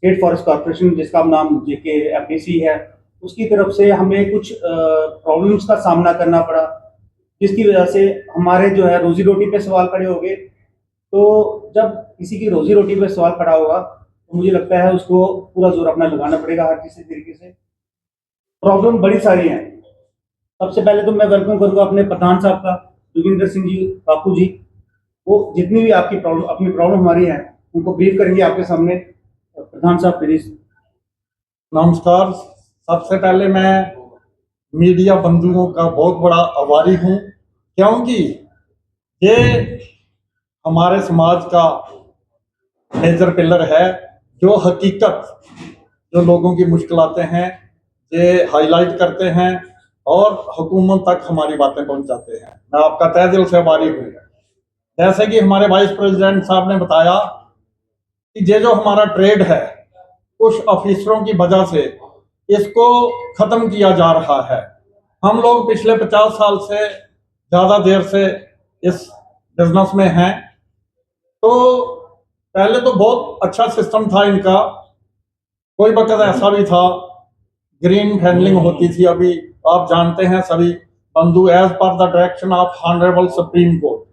State forest corporation, जिसका नाम JKFDC है, उसकी तरफ से हमें कुछ प्रॉब्लम्स का सामना करना पड़ा, जिसकी वजह से हमारे जो है रोजी रोटी पे सवाल खड़े हो गए। तो जब किसी की रोजी रोटी पे सवाल खड़ा होगा तो मुझे लगता है उसको पूरा जोर अपना लगाना पड़ेगा हर किसी तरीके से। प्रॉब्लम बड़ी सारी हैं। सबसे पहले तो मैं वेलकम करूंगा अपने प्रधान साहब का, जोगिंदर सिंह जी, बापू जी। वो जितनी भी आपकी प्रॉब्लम, अपनी प्रॉब्लम हमारी है, उनको ब्रीफ करेंगे आपके सामने। प्रधान साहब प्लीज। नमस्कार। सबसे पहले मैं मीडिया बंधुओं का बहुत बड़ा आभारी हूँ, क्योंकि ये हमारे समाज का मेजर पिलर है, जो हकीकत, जो लोगों की मुश्किलातें हैं, ये हाईलाइट करते हैं और हुकूमत तक हमारी बातें पहुंचाते हैं। मैं आपका तहे दिल से आभारी हूँ। जैसे कि हमारे वाइस प्रेसिडेंट साहब ने बताया कि ये जो हमारा ट्रेड है, कुछ ऑफिसरों की वजह से इसको खत्म किया जा रहा है। हम लोग पिछले 50 साल से ज्यादा देर से इस बिजनेस में हैं। तो पहले तो बहुत अच्छा सिस्टम था इनका, कोई वक्त ऐसा भी था ग्रीन हैंडलिंग होती थी। अभी आप जानते हैं सभी बंधु, एज पर the direction of honourable supreme court,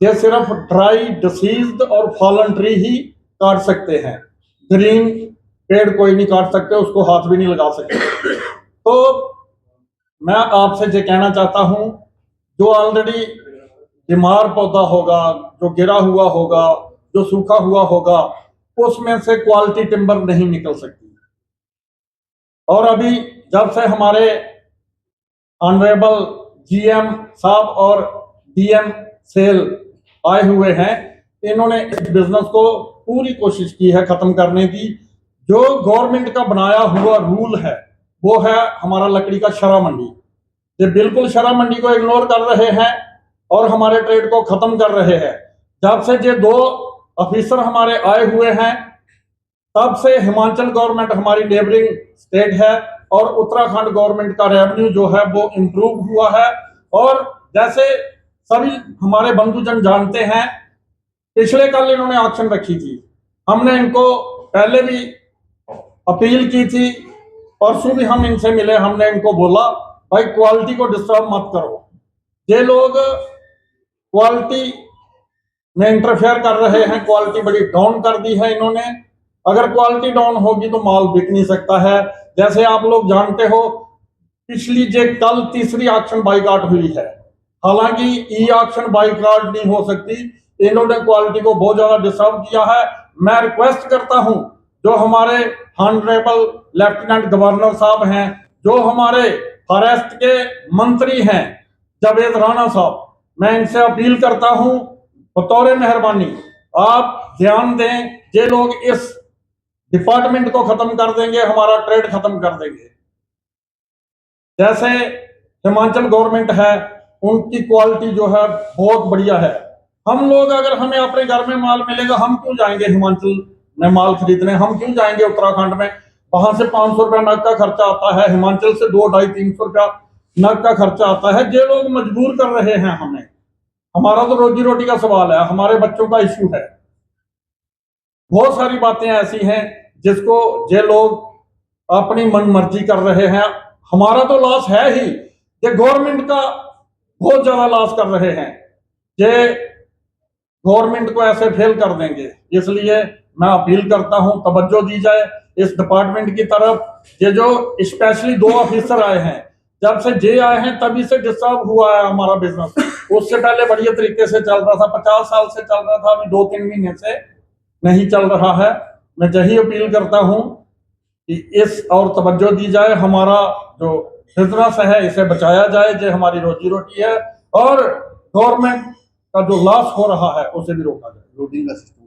ये सिर्फ ड्राई, डिसीज्ड और फॉलन ट्री ही काट सकते हैं। ग्रीन पेड़ कोई नहीं काट सकते, उसको हाथ भी नहीं लगा सकते। तो मैं आपसे ये कहना चाहता हूं, जो ऑलरेडी बीमार पौधा होगा, जो गिरा हुआ होगा, जो सूखा हुआ होगा, उसमें से क्वालिटी टिम्बर नहीं निकल सकती। और अभी जब से हमारे ऑनरेबल GM साहब और DM सेल आए हुए हैं, इन्होंने इस बिजनेस को पूरी कोशिश की है खत्म करने की। जो गवर्नमेंट का बनाया हुआ रूल है वो है हमारा लकड़ी का शरा मंडी। ये बिल्कुल शरा मंडी को इग्नोर कर रहे हैं और हमारे ट्रेड को खत्म कर रहे हैं। जब से ये 2 ऑफिसर हमारे आए हुए हैं, तब से हिमाचल गवर्नमेंट हमारी नेबरिंग स्टेट है और उत्तराखंड गवर्नमेंट का रेवेन्यू जो है वो इम्प्रूव हुआ है। और जैसे सभी हमारे बंधुजन जानते हैं, पिछले कल इन्होंने ऑक्शन रखी थी। हमने इनको पहले भी अपील की थी, परसों भी हम इनसे मिले, हमने इनको बोला भाई क्वालिटी को डिस्टर्ब मत करो। ये लोग क्वालिटी में इंटरफेयर कर रहे हैं, क्वालिटी बड़ी डाउन कर दी है इन्होंने। अगर क्वालिटी डाउन होगी तो माल बिक नहीं सकता है। जैसे आप लोग जानते हो, पिछली जे कल तीसरी ऑक्शन बाइकआउट हुई है, हालांकि ई ऑक्शन बाइकआउट नहीं हो सकती। इन्होंने क्वालिटी को बहुत ज्यादा डिस्टर्ब किया है। मैं रिक्वेस्ट करता हूं, जो हमारे ऑनरेबल लेफ्टिनेंट गवर्नर साहब हैं, जो हमारे फॉरेस्ट के मंत्री हैं जावेद राणा साहब, मैं इनसे अपील करता हूं, बतौर मेहरबानी आप ध्यान दें। ये लोग इस डिपार्टमेंट को खत्म कर देंगे, हमारा ट्रेड खत्म कर देंगे। जैसे हिमाचल गवर्नमेंट है, उनकी क्वालिटी जो है बहुत बढ़िया है। हम लोग, अगर हमें अपने घर में माल मिलेगा, हम क्यों जाएंगे हिमाचल में माल खरीदने? हम क्यों जाएंगे उत्तराखंड में? वहां से 500 रुपया नग का खर्चा आता है, हिमाचल से 200, 250, 300 रुपया नग का खर्चा आता है। ये लोग मजबूर कर रहे हैं हमें। हमारा तो रोजी रोटी का सवाल है, हमारे बच्चों का इश्यू है। बहुत सारी बातें ऐसी हैं जिसको ये लोग अपनी मन मर्जी कर रहे हैं। हमारा तो लॉस है ही, ये गवर्नमेंट का बहुत ज्यादा लॉस कर रहे हैं। ये गवर्नमेंट को ऐसे फेल कर देंगे। इसलिए मैं अपील करता हूं, तवज्जो दी जाए इस डिपार्टमेंट की तरफ। ये जो स्पेशली 2 ऑफिसर आए हैं, जब से जे आए हैं तभी से डिस्टर्ब हुआ है हमारा बिजनेस। उससे पहले बढ़िया तरीके से चल रहा था, 50 साल से चल रहा था, अभी 2-3 महीने से नहीं चल रहा है। मैं यही अपील करता हूं कि इस और तवज्जो दी जाए, हमारा जो बिजनेस है इसे बचाया जाए, जो हमारी रोजी रोटी है, और गवर्नमेंट का जो लॉस हो रहा है उसे भी रोका जाए। लोडिंग का सिस्टम